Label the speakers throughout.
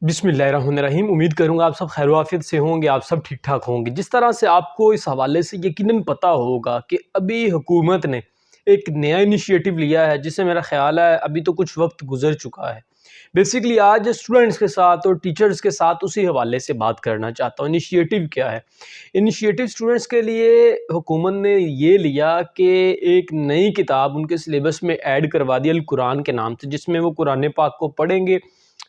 Speaker 1: बिस्मिल्लाहिर्रहमानिर्रहीम। उम्मीद करूँगा आप सब खैर आफियत से होंगे, आप सब ठीक ठाक होंगे। जिस तरह से आपको इस हवाले से यकीनन पता होगा कि अभी हुकूमत ने एक नया इनिशिएटिव लिया है, जिससे मेरा ख़्याल है अभी तो कुछ वक्त गुजर चुका है। बेसिकली आज स्टूडेंट्स के साथ और टीचर्स के साथ उसी हवाले से बात करना चाहता हूँ। इनिशिएटिव क्या है? इनिशिएटिव स्टूडेंट्स के लिए हुकूमत ने ये लिया कि एक नई किताब उनके सिलेबस में ऐड करवा दी अल कुरान के नाम से, जिसमें वो कुरान पाक को पढ़ेंगे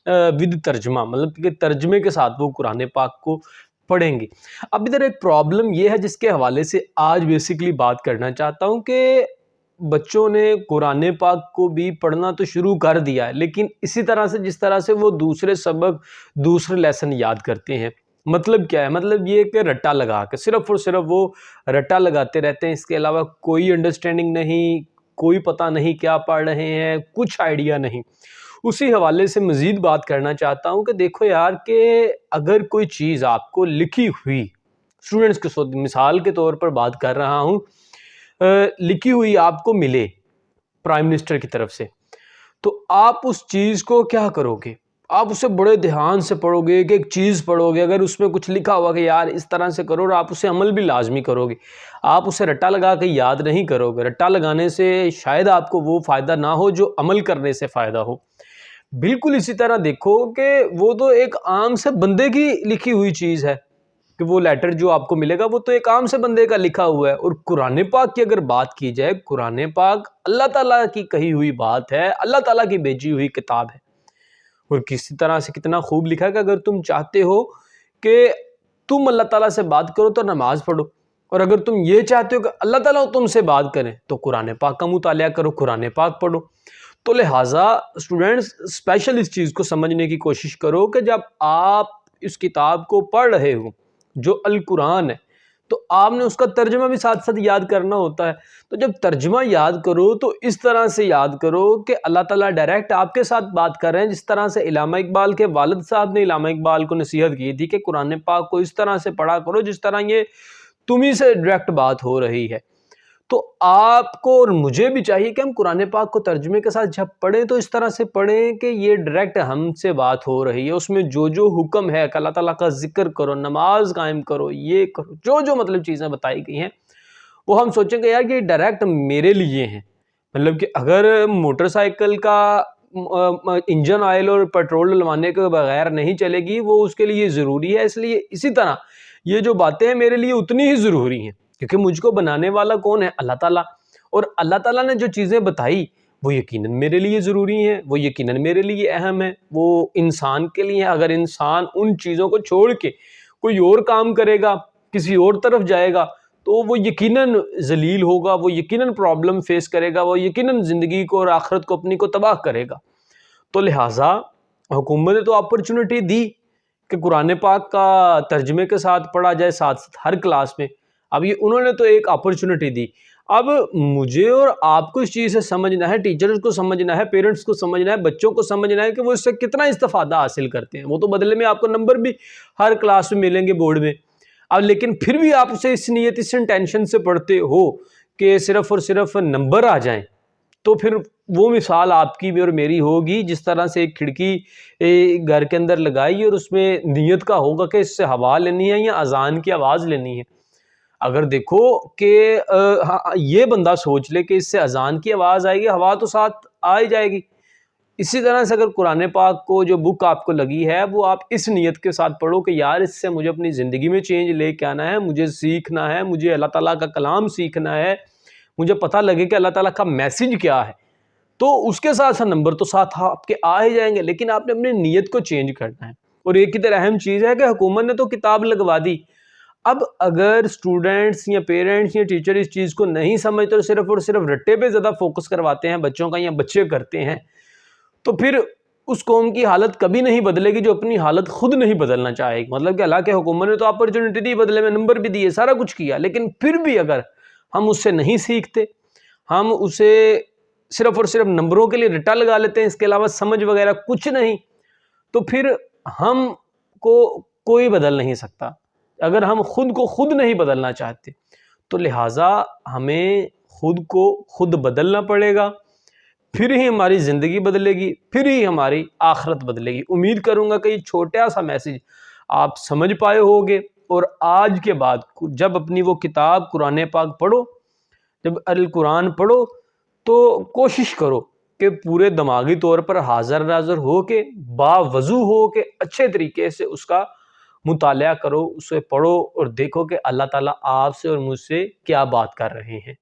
Speaker 1: विद तर्जमा, मतलब कि तर्जमे के साथ वो कुरान पाक को पढ़ेंगे। अब इधर एक प्रॉब्लम ये है जिसके हवाले से आज बेसिकली बात करना चाहता हूँ कि बच्चों ने कुरान पाक को भी पढ़ना तो शुरू कर दिया है, लेकिन इसी तरह से जिस तरह से वो दूसरे सबक, दूसरे लेसन याद करते हैं। मतलब क्या है? मतलब ये कि रट्टा लगा के सिर्फ और सिर्फ वो रट्टा लगाते रहते हैं, इसके अलावा कोई अंडरस्टैंडिंग नहीं, कोई पता नहीं क्या पढ़ रहे हैं, कुछ आइडिया नहीं। उसी हवाले से मज़ीद बात करना चाहता हूँ कि देखो यार, कि अगर कोई चीज़ आपको लिखी हुई, स्टूडेंट्स के साथ मिसाल के तौर पर बात कर रहा हूँ, लिखी हुई आपको मिले प्राइम मिनिस्टर की तरफ से, तो आप उस चीज़ को क्या करोगे? आप उसे बड़े ध्यान से पढ़ोगे, कि एक चीज़ पढ़ोगे, अगर उसमें कुछ लिखा हुआ कि यार इस तरह से करो, और आप उसे अमल भी लाजमी करोगे। आप उसे रट्टा लगा के याद नहीं करोगे। रट्टा लगाने से शायद आपको वो फ़ायदा ना हो जो अमल करने से फ़ायदा हो। बिल्कुल इसी तरह देखो कि वो तो एक आम से बंदे की लिखी हुई चीज़ है, कि वो लेटर जो आपको मिलेगा वो तो एक आम से बंदे का लिखा हुआ है। और कुरान पाक की अगर बात की जाए, कुरान पाक अल्लाह ताला की कही हुई बात है, अल्लाह ताला की भेजी हुई किताब है। और किसी तरह से कितना खूब लिखा है कि अगर तुम चाहते हो कि तुम अल्लाह ताला से बात करो तो नमाज पढ़ो, और अगर तुम ये चाहते हो कि अल्लाह ताला तुमसे बात करें तो कुरान पाक का मुतालिया करो, कुरान पाक पढ़ो। तो लिहाजा स्टूडेंट्स स्पेशल इस चीज़ को समझने की कोशिश करो कि जब आप इस किताब को पढ़ रहे हो जो अल कुरान है, तो आपने उसका तर्जमा भी साथ साथ याद करना होता है। तो जब तर्जमा याद करो तो इस तरह से याद करो कि अल्लाह ताला डायरेक्ट आपके साथ बात कर रहे हैं, जिस तरह से इल्लामा इकबाल के वालिद साहब ने इल्लामा इकबाल को नसीहत की थी कि कुरान पाक को इस तरह से पढ़ा करो जिस तरह ये तुम्ही से डायरेक्ट बात हो रही है। तो आपको और मुझे भी चाहिए कि हम कुरान पाक को तर्जुमे के साथ जब पढ़ें तो इस तरह से पढ़ें कि ये डायरेक्ट हमसे बात हो रही है। उसमें जो जो हुक्म है कि अल्लाह ताला का जिक्र करो, नमाज कायम करो, ये करो, जो जो मतलब चीज़ें बताई गई हैं, वो हम सोचेंगे यार कि ये डायरेक्ट मेरे लिए हैं। मतलब कि अगर मोटरसाइकिल का इंजन ऑयल और पेट्रोल डलवाने के बगैर नहीं चलेगी, वो उसके लिए ज़रूरी है। इसलिए इसी तरह ये जो बातें हैं मेरे लिए उतनी ही ज़रूरी हैं, क्योंकि मुझको बनाने वाला कौन है? अल्लाह ताला। और अल्लाह ताला ने जो चीज़ें बताई वो यकीनन मेरे लिए ज़रूरी हैं, वो यकीनन मेरे लिए अहम है, वो इंसान के लिए है। अगर इंसान उन चीज़ों को छोड़ के कोई और काम करेगा, किसी और तरफ जाएगा, तो वो यकीनन ज़लील होगा, वो यकीनन प्रॉब्लम फेस करेगा, वो यकीनन ज़िंदगी को और आखिरत को अपनी को तबाह करेगा। तो लिहाजा हुकूमत ने तो अपॉर्चुनिटी दी कि कुरान पाक का तर्जमे के साथ पढ़ा जाए साथ साथ हर क्लास में। अब ये उन्होंने तो एक अपॉर्चुनिटी दी। अब मुझे और आपको इस चीज़ से समझना है, टीचर्स को समझना है, पेरेंट्स को समझना है, बच्चों को समझना है कि वो इससे कितना इस्तेफादा हासिल करते हैं। वो तो बदले में आपको नंबर भी हर क्लास में मिलेंगे बोर्ड में। अब लेकिन फिर भी आप उसे इस नियत, इस इंटेंशन से पढ़ते हो कि सिर्फ़ और सिर्फ नंबर आ जाएँ, तो फिर वो मिसाल आपकी भी और मेरी होगी जिस तरह से एक खिड़की घर के अंदर लगाई और उसमें नियत का होगा कि इससे हवा लेनी है या अजान की आवाज़ लेनी है। अगर देखो कि ये बंदा सोच ले कि इससे अजान की आवाज़ आएगी, हवा तो साथ आ ही जाएगी। इसी तरह से अगर कुरान पाक को जो बुक आपको लगी है वो आप इस नियत के साथ पढ़ो कि यार इससे मुझे अपनी ज़िंदगी में चेंज लेके आना है, मुझे सीखना है, मुझे अल्लाह ताला का कलाम सीखना है, मुझे पता लगे कि अल्लाह ताला का मैसेज क्या है। तो उसके साथ साथ नंबर तो साथ आपके आ ही जाएंगे, लेकिन आपने अपनी नीयत को चेंज करना है। और एक इधर अहम चीज़ है कि हुकूमत ने तो किताब लगवा दी। अब अगर स्टूडेंट्स या पेरेंट्स या टीचर इस चीज़ को नहीं समझते और सिर्फ रट्टे पे ज़्यादा फोकस करवाते हैं बच्चों का, या बच्चे करते हैं, तो फिर उस कौम की हालत कभी नहीं बदलेगी जो अपनी हालत खुद नहीं बदलना चाहेगी। मतलब कि अल्लाह के हुकूमत ने तो अपॉर्चुनिटी दी, बदले में नंबर भी दिए, सारा कुछ किया, लेकिन फिर भी अगर हम उससे नहीं सीखते, हम उसे सिर्फ और सिर्फ नंबरों के लिए रट्टा लगा लेते हैं, इसके अलावा समझ वगैरह कुछ नहीं, तो फिर हम को कोई बदल नहीं सकता। अगर हम खुद को खुद नहीं बदलना चाहते, तो लिहाजा हमें खुद को खुद बदलना पड़ेगा। پھر ہی ہماری زندگی بدلے گی، پھر ہی ہماری آخرت بدلے گی۔ امید کروں گا کہ یہ چھوٹا سا میسیج آپ سمجھ پائے ہوگے، اور آج کے بعد جب اپنی وہ کتاب قرآن پاک پڑھو، جب القرآن پڑھو، تو کوشش کرو کہ پورے دماغی طور پر حاضر ناظر ہو کے، باوضو ہو کے، اچھے طریقے سے اس کا مطالعہ کرو، اسے پڑھو اور دیکھو کہ اللہ تعالیٰ آپ سے اور مجھ سے کیا بات کر رہے ہیں۔